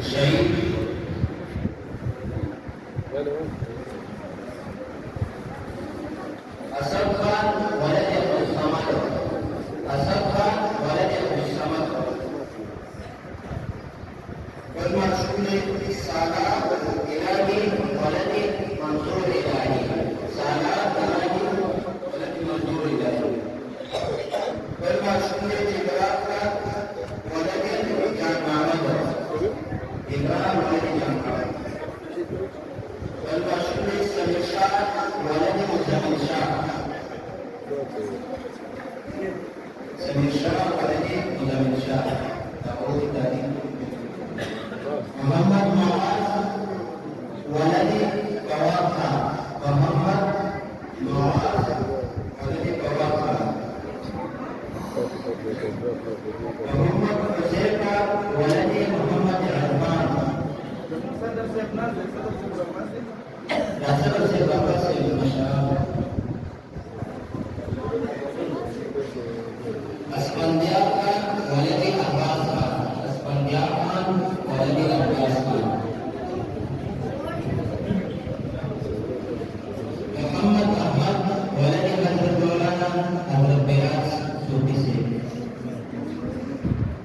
शहीद असद खान वलद अब्दुल-समद, असद खान वलद अब्दुल-समद, والمرسول सालाह इलाही वलद मंसूर इलाही, सालाह इलाही वलद मंसूर इलाही, والمرسول जिब्राइल वलद जान मोहम्मद, इब्राहिम वलद जान मोहम्मद, والمرسول समीर शाह वलद मुज़म्मिल शाह, समीर शाह वलद मुज़म्मिल शाह, और तारीख मोहम्मद मुआज़ वलद गवाब खान, मोहम्मद मुआज़ वलद गवाब खान, मोहम्मद हुज़ैफा वलद मोहम्मद रहमान, सदर से बाबा से माशाअल्लाह, अस्फंदिया खान वलद अब्बास खान, अस्फंदिया खान वलद अब्बास खान, मोहम्मद अहमद वलद हज़रत मौलाना हज़रत बिलाल सूफी से,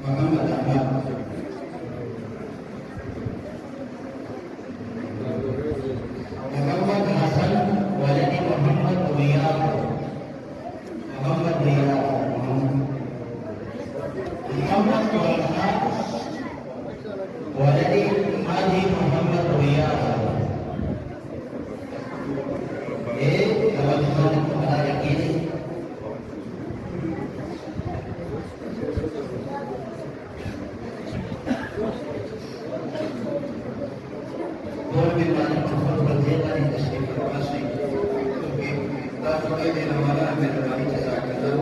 मोहम्मद अहमद, मोहम्मद हसन वलद मोहम्मद रियाद, मोहम्मद रियाद, मोहम्मद तोहा वलद हाजी मोहम्मद रियाद, ये तवज्जो बता रखिए। और भी माने बहुत वजीफा की तशरीफ फरमाइश है, क्योंकि दाखिले में हमारा मेहरबानी जज़ाकल्लाह।